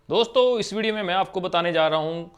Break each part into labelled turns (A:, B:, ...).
A: दोस्तों इस वीडियो में मैं आपको बताने जा रहा हूँ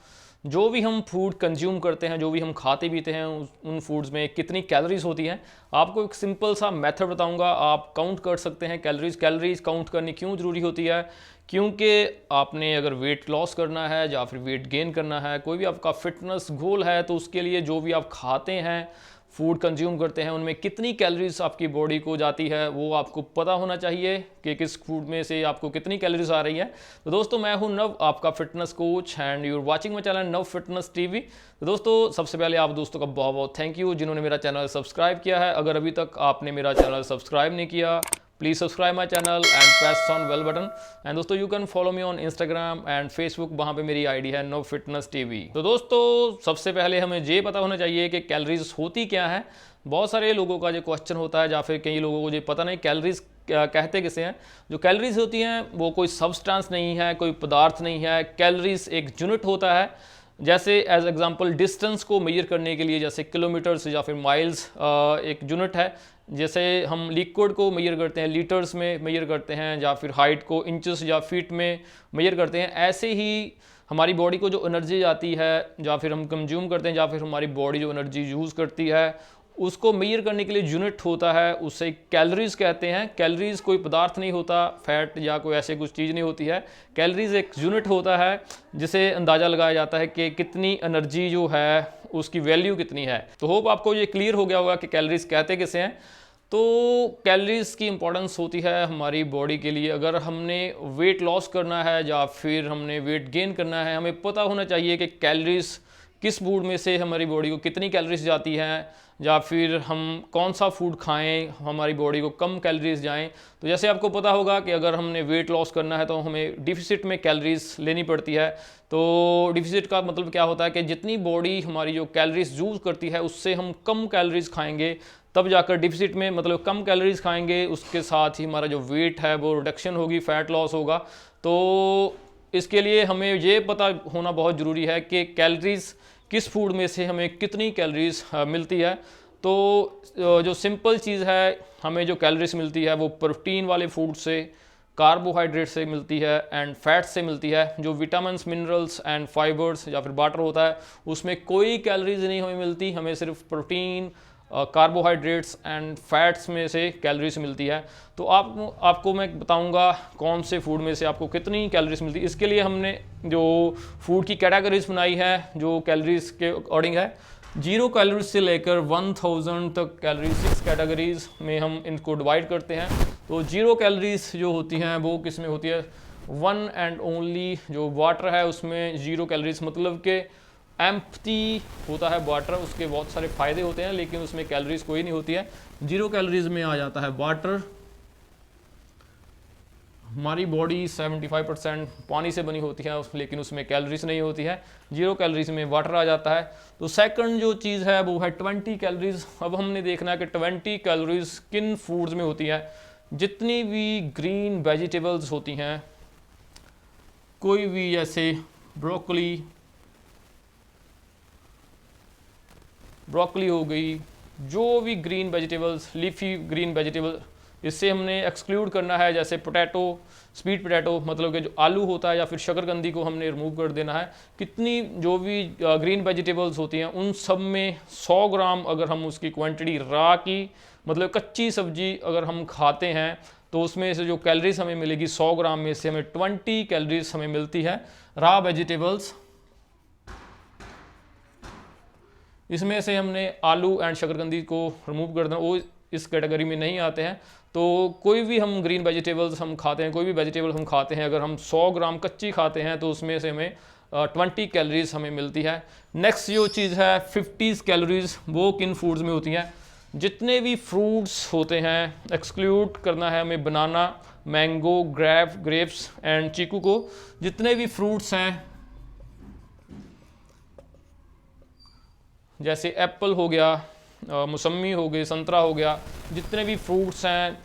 A: जो भी हम फूड कंज्यूम करते हैं, जो भी हम खाते पीते हैं, उन फूड्स में कितनी कैलोरीज होती हैं। आपको एक सिंपल सा मेथड बताऊंगा, आप काउंट कर सकते हैं कैलोरीज काउंट करनी क्यों ज़रूरी होती है। क्योंकि आपने अगर वेट लॉस करना है या फिर वेट गेन करना है, कोई भी आपका फिटनेस गोल है, तो उसके लिए जो भी आप खाते हैं, फूड कंज्यूम करते हैं, उनमें कितनी कैलोरीज आपकी बॉडी को जाती है वो आपको पता होना चाहिए कि किस फूड में से आपको कितनी कैलोरीज आ रही है। तो दोस्तों मैं हूं नव, आपका fitness coach, and you are watching my channel Nav fitness TV. तो दोस्तों सबसे पहले आप दोस्तों का बहुत बहुत थैंक यू जिन्होंने मेरा चैनल सब्सक्राइब किया है। अगर अभी तक आपने मेरा चैनल सब्सक्राइब नहीं किया, please subscribe my channel and press on bell button. And दोस्तों you can follow me on Instagram and Facebook, वहाँ पे मेरी आईडी है नो फिटनेस टीवी। तो दोस्तों सबसे पहले हमें ये पता होना चाहिए कि कैलोरीज होती क्या है। बहुत सारे लोगों का जो क्वेश्चन होता है या फिर कई लोगों को ये पता नहीं कैलोरीज कहते किसे हैं। जो कैलोरीज होती हैं वो कोई सब्सटेंस नहीं है, कोई पदार्थ नहीं है। कैलोरीज एक यूनिट होता है। जैसे एज एग्जांपल डिस्टेंस को मेजर करने के लिए जैसे किलोमीटर्स या फिर माइल्स एक यूनिट है। जैसे हम लिक्विड को मेजर करते हैं लीटर्स में मेजर करते हैं, या फिर हाइट को इंचेस या फीट में मेजर करते हैं, ऐसे ही हमारी बॉडी को जो एनर्जी आती है या फिर हम कंज्यूम करते हैं, या फिर हमारी बॉडी जो एनर्जी यूज़ करती है उसको मेजर करने के लिए यूनिट होता है, उसे कैलोरीज कहते हैं। कैलोरीज कोई पदार्थ नहीं होता, फैट या कोई ऐसे कुछ चीज़ नहीं होती है। कैलोरीज एक यूनिट होता है जिसे अंदाज़ा लगाया जाता है कि कितनी एनर्जी जो है उसकी वैल्यू कितनी है। तो होप आपको ये क्लियर हो गया होगा कि कैलोरीज कहते किसे हैं। तो कैलोरीज की इंपॉर्टेंस होती है हमारी बॉडी के लिए। अगर हमने वेट लॉस करना है या फिर हमने वेट गेन करना है, हमें पता होना चाहिए कि कैलोरीज किस फूड में से हमारी बॉडी को कितनी कैलोरीज जाती हैं, या फिर हम कौन सा फूड खाएं हमारी बॉडी को कम कैलोरीज जाएं। तो जैसे आपको पता होगा कि अगर हमने वेट लॉस करना है तो हमें डिफिसिट में कैलोरीज लेनी पड़ती है। तो डिफिसिट का मतलब क्या होता है कि जितनी बॉडी हमारी जो कैलोरीज यूज़ करती है उससे हम कम कैलोरीज खाएंगे, तब जाकर डिफिसिट में मतलब कम कैलोरीज खाएंगे, उसके साथ ही हमारा जो वेट है वो रिडक्शन होगी, फैट लॉस होगा। तो इसके लिए हमें ये पता होना बहुत ज़रूरी है कि कैलोरीज किस फूड में से हमें कितनी कैलोरीज मिलती है। तो जो सिंपल चीज़ है, हमें जो कैलोरीज मिलती है वो प्रोटीन वाले फूड से, कार्बोहाइड्रेट से मिलती है एंड फैट से मिलती है। जो विटामिन्स, मिनरल्स एंड फाइबर्स या फिर वाटर होता है उसमें कोई कैलोरीज नहीं हमें मिलती, हमें सिर्फ प्रोटीन, कार्बोहाइड्रेट्स एंड फैट्स में से कैलोरीज मिलती है। तो आपको मैं बताऊंगा कौन से फूड में से आपको कितनी कैलोरीज मिलती है। इसके लिए हमने जो फूड की कैटेगरीज बनाई है जो कैलोरीज के अकॉर्डिंग है, 0 कैलोरीज से लेकर 1000 तक कैलोरीज, 6 कैटेगरीज में हम इनको डिवाइड करते हैं। तो 0 कैलोरीज जो होती हैं वो किस में होती है, वन एंड ओनली जो वाटर है उसमें 0 कैलोरीज, मतलब कि एम्प्टी होता है वाटर। उसके बहुत सारे फायदे होते हैं लेकिन उसमें कैलोरीज कोई नहीं होती है। 0 कैलोरीज में आ जाता है वाटर। हमारी बॉडी 75% पानी से बनी होती है लेकिन उसमें कैलोरीज नहीं होती है, 0 कैलोरीज में वाटर आ जाता है। तो सेकंड जो चीज़ है वो है 20 कैलोरीज। अब हमने देखना है कि 20 कैलोरीज किन फूड्स में होती है। जितनी भी ग्रीन वेजिटेबल्स होती हैं, कोई भी जैसे ब्रोकली हो गई, जो भी green vegetables, leafy green vegetable, इससे हमने एक्सक्लूड करना है। जैसे पोटैटो, स्वीट पोटैटो, मतलब कि जो आलू होता है, या फिर शकरकंदी को हमने रिमूव कर देना है। कितनी जो भी ग्रीन वेजिटेबल्स होती हैं उन सब में 100 ग्राम अगर हम उसकी क्वांटिटी रा की, मतलब कच्ची सब्जी अगर हम खाते हैं तो उसमें से जो कैलोरीज हमें मिलेगी 100 ग्राम में से हमें 20 कैलोरीज हमें मिलती है रा वेजिटेबल्स। इसमें से हमने आलू एंड शकरकंदी को रिमूव कर देना, वो इस कैटेगरी में नहीं आते हैं। तो कोई भी हम ग्रीन वेजिटेबल्स हम खाते हैं, कोई भी वेजिटेबल हम खाते हैं, अगर हम 100 ग्राम कच्ची खाते हैं तो उसमें से हमें 20 कैलोरीज हमें मिलती है। नेक्स्ट जो चीज़ है 50 कैलोरीज, वो किन फूड्स में होती हैं। जितने भी फ्रूट्स होते हैं, एक्सक्लूड करना है हमें बनाना, मैंगो, ग्रेप्स एंड चीकू को। जितने भी फ्रूट्स हैं जैसे एप्पल हो गया, मौसमी हो गई, संतरा हो गया, जितने भी फ्रूट्स हैं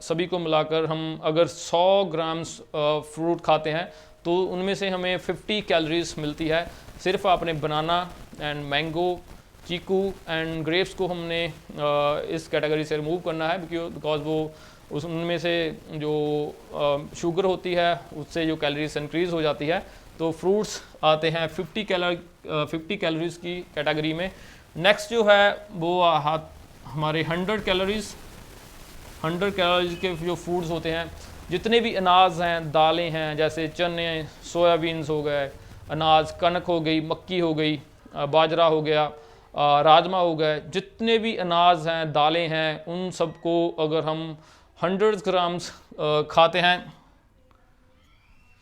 A: सभी को मिलाकर हम अगर 100 ग्राम्स फ्रूट खाते हैं तो उनमें से हमें 50 कैलोरीज मिलती है। सिर्फ आपने banana and mango, chikoo and grapes को हमने इस कैटेगरी से रिमूव करना है बिकॉज वो उनमें से जो शुगर होती है उससे जो कैलोरीज इंक्रीज हो जाती है। तो फ्रूट्स आते हैं 50 कैलोरीज की कैटेगरी में। नेक्स्ट जो है वो हमारे 100 कैलोरीज के जो फूड्स होते हैं, जितने भी अनाज हैं, दालें हैं, जैसे चने, सोयाबीन्स हो गए, अनाज, कनक हो गई, मक्की हो गई, बाजरा हो गया, राजमा हो गए, जितने भी अनाज हैं, दालें हैं, उन सबको अगर हम 100 ग्राम्स खाते हैं।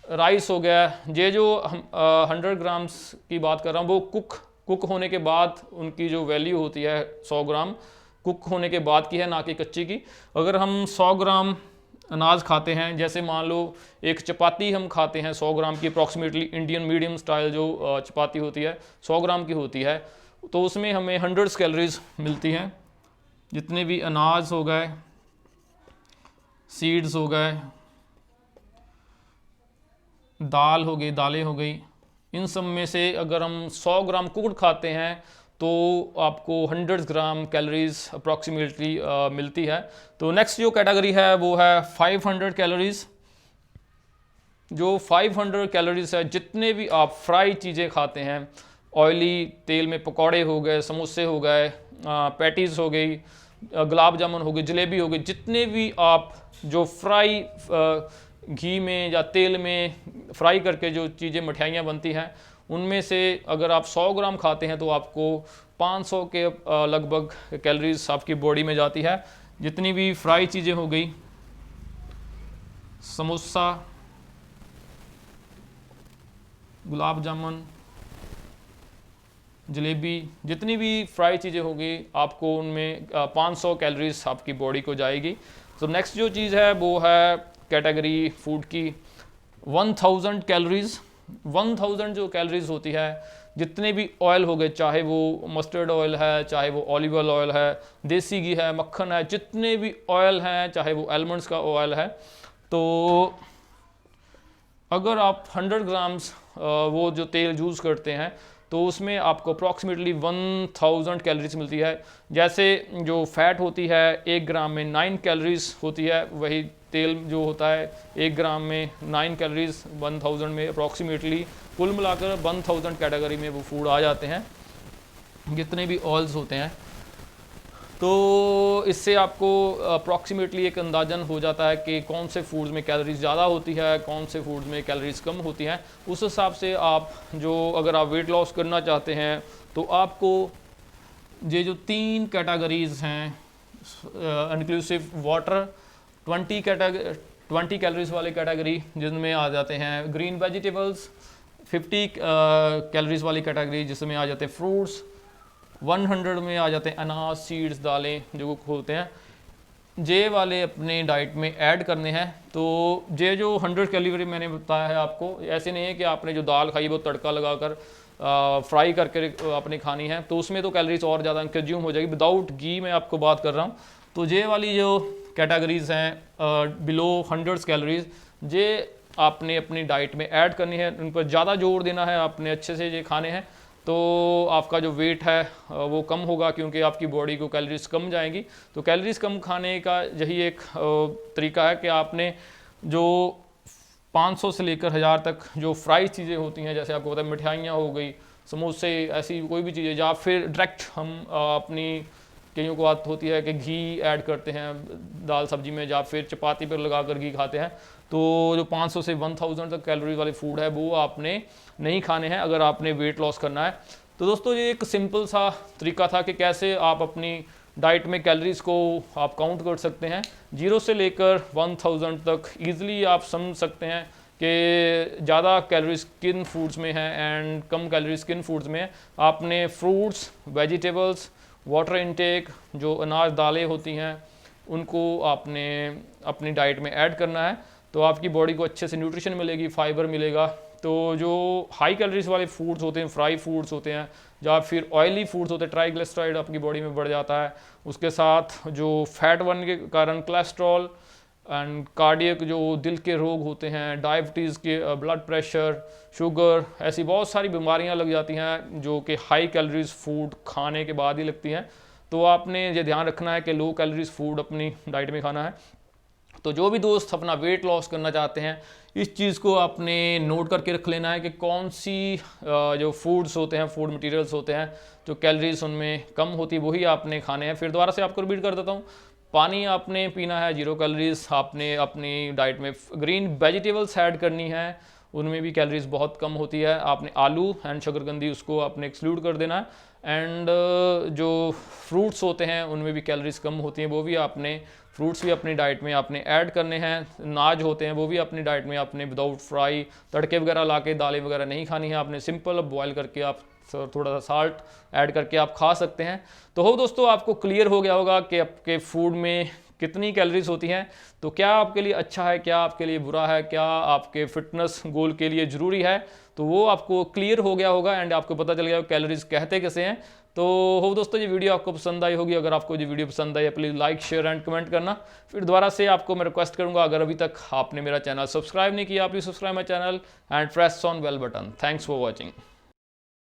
A: राइस हो गया, ये जो हम 100 ग्राम्स की बात कर रहा हूँ वो कुक होने के बाद उनकी जो वैल्यू होती है 100 ग्राम कुक होने के बाद की है, ना कि कच्ची की। अगर हम 100 ग्राम अनाज खाते हैं, जैसे मान लो एक चपाती हम खाते हैं 100 ग्राम की, अप्रॉक्सीमेटली इंडियन मीडियम स्टाइल जो चपाती होती है 100 ग्राम की होती है, तो उसमें हमें 100 कैलोरीज मिलती हैं। जितने भी अनाज हो गए, सीड्स हो गए, दाल हो गई, दालें हो गई, इन सब में से अगर हम 100 ग्राम कुकड खाते हैं तो आपको 100 ग्राम कैलोरीज अप्रॉक्सीमेटली मिलती है। तो नेक्स्ट जो कैटेगरी है वो है 500 कैलोरीज। जो 500 कैलोरीज है, जितने भी आप फ्राई चीज़ें खाते हैं, ऑयली तेल में पकौड़े हो गए, समोसे हो गए, पैटीज़ हो गई, गुलाब जामुन हो गई, जलेबी हो गई, जितने भी आप जो फ्राई घी में या तेल में फ्राई करके जो चीज़ें मिठाइयाँ बनती हैं, उनमें से अगर आप 100 ग्राम खाते हैं तो आपको 500 के लगभग कैलोरीज आपकी बॉडी में जाती है। जितनी भी फ्राई चीज़ें हो गई, समोसा, गुलाब जामुन, जलेबी, जितनी भी फ्राई चीज़ें होगी आपको उनमें 500 कैलोरीज आपकी बॉडी को जाएगी। तो नेक्स्ट जो चीज़ है वो है कैटेगरी फूड की 1000 कैलोरीज। 1000 जो कैलोरीज होती है, जितने भी ऑयल हो गए, चाहे वो मस्टर्ड ऑयल है, चाहे वो ऑलिव ऑयल है, देसी घी है, मक्खन है, जितने भी ऑयल हैं, चाहे वो आलमंड्स का ऑयल है, तो अगर आप 100 ग्राम्स वो जो तेल यूज़ करते हैं तो उसमें आपको अप्रॉक्सीमेटली 1000 कैलोरीज मिलती है। जैसे जो फैट होती है 1 ग्राम में 9 कैलोरीज होती है, वही तेल जो होता है 1 ग्राम में 9 कैलोरीज 1000 में अप्रॉक्सीमेटली, कुल मिलाकर 1000 कैटेगरी में वो फूड आ जाते हैं, जितने भी ऑयल्स होते हैं। तो इससे आपको अप्रॉक्सीमेटली एक अंदाजन हो जाता है कि कौन से फूड्स में कैलोरीज ज़्यादा होती है, कौन से फूड्स में कैलोरीज कम होती हैं। उस हिसाब से आप जो अगर आप वेट लॉस करना चाहते हैं तो आपको ये जो 3 कैटेगरीज हैं, इंक्लूसिव वाटर 20 कैलोरीज वाली कैटेगरी, जिनमें आ जाते हैं ग्रीन वेजिटेबल्स, 50 कैलोरीज वाली कैटेगरी जिसमें आ जाते हैं फ्रूट्स, 100 में आ जाते हैं अनाज, सीड्स, दालें जो होते हैं, जे वाले अपने डाइट में ऐड करने हैं। तो जे जो 100 कैलोरी मैंने बताया है आपको, ऐसे नहीं है कि आपने जो दाल खाई वो तड़का लगाकर फ्राई करके आपने खानी है, तो उसमें तो कैलोरीज और ज़्यादा कंज्यूम हो जाएगी। विदाउट घी मैं आपको बात कर रहा हूँ। तो जे वाली जो कैटेगरीज हैं बिलो 100 कैलोरीज, जे आपने अपनी डाइट में ऐड करनी है, उन पर ज़्यादा जोर देना है, आपने अच्छे से ये खाने हैं, तो आपका जो वेट है वो कम होगा, क्योंकि आपकी बॉडी को कैलोरीज कम जाएंगी। तो कैलोरीज कम खाने का यही एक तरीका है कि आपने जो 500 से लेकर 1000 तक जो फ्राई चीज़ें होती हैं, जैसे आपको पता है मिठाइयाँ हो गई, समोसे, ऐसी कोई भी चीज़ें, या फिर डायरेक्ट हम अपनी कईयों को आदत होती है कि घी ऐड करते हैं दाल सब्जी में, या फिर चपाती पर लगा कर घी खाते हैं, तो जो 500 से 1000 तक कैलोरी वाले फूड है वो आपने नहीं खाने हैं अगर आपने वेट लॉस करना है। तो दोस्तों ये एक सिंपल सा तरीका था कि कैसे आप अपनी डाइट में कैलोरीज को आप काउंट कर सकते हैं। 0 से लेकर 1000 तक ईजिली आप समझ सकते हैं कि ज़्यादा कैलोरीज किन फूड्स में है एंड कम कैलोरीज किन फूड्स में है। आपने फ्रूट्स, वेजिटेबल्स, वाटर इनटेक, जो अनाज दालें होती हैं, उनको आपने अपनी डाइट में ऐड करना है, तो आपकी बॉडी को अच्छे से न्यूट्रिशन मिलेगी, फाइबर मिलेगा। तो जो हाई कैलोरीज वाले फूड्स होते हैं, फ्राई फूड्स होते हैं, या फिर ऑयली फूड्स होते हैं, ट्राइग्लिसराइड आपकी बॉडी में बढ़ जाता है। उसके साथ जो फैट बनने के कारण कोलेस्ट्रॉल एंड कार्डियक जो दिल के रोग होते हैं, डायबिटीज़ के, ब्लड प्रेशर, शुगर, ऐसी बहुत सारी बीमारियां लग जाती हैं जो कि हाई कैलोरीज फूड खाने के बाद ही लगती हैं। तो आपने ये ध्यान रखना है कि लो कैलोरीज फूड अपनी डाइट में खाना है। तो जो भी दोस्त अपना वेट लॉस करना चाहते हैं, इस चीज़ को आपने नोट करके रख लेना है कि कौन सी जो फूड्स होते हैं, फूड मटेरियल्स होते हैं, जो कैलोरीज उनमें कम होती है वही आपने खाने हैं। फिर दोबारा से आपको रिपीट कर देता हूँ, पानी आपने पीना है 0 कैलोरीज, आपने अपनी डाइट में ग्रीन वेजिटेबल्स ऐड करनी है, उनमें भी कैलोरीज बहुत कम होती है। आपने आलू एंड शकरकंदी उसको आपने एक्सक्लूड कर देना है। एंड जो फ्रूट्स होते हैं उनमें भी कैलोरीज कम होती हैं, वो भी आपने फ्रूट्स भी अपनी डाइट में आपने ऐड करने हैं। नाज होते हैं वो भी अपनी डाइट में आपने विदाउट फ्राई तड़के वगैरह ला के दालें वगैरह नहीं खानी है, आपने सिंपल बॉयल करके आप थोड़ा सा साल्ट ऐड करके आप खा सकते हैं। तो हो दोस्तों, आपको क्लियर हो गया होगा कि आपके फूड में कितनी कैलोरीज होती हैं, तो क्या आपके लिए अच्छा है, क्या आपके लिए बुरा है, क्या आपके फिटनेस गोल के लिए ज़रूरी है, तो वो आपको क्लियर हो गया होगा एंड आपको पता चल गया कैलोरीज कहते कैसे हैं। तो हो दोस्तों, ये वीडियो आपको पसंद आई होगी। अगर आपको ये वीडियो पसंद आई है please like share and comment करना। फिर दोबारा से आपको मैं रिक्वेस्ट करूंगा, अगर अभी तक आपने मेरा चैनल सब्सक्राइब नहीं किया, please subscribe my channel and press on bell button. Thanks for watching.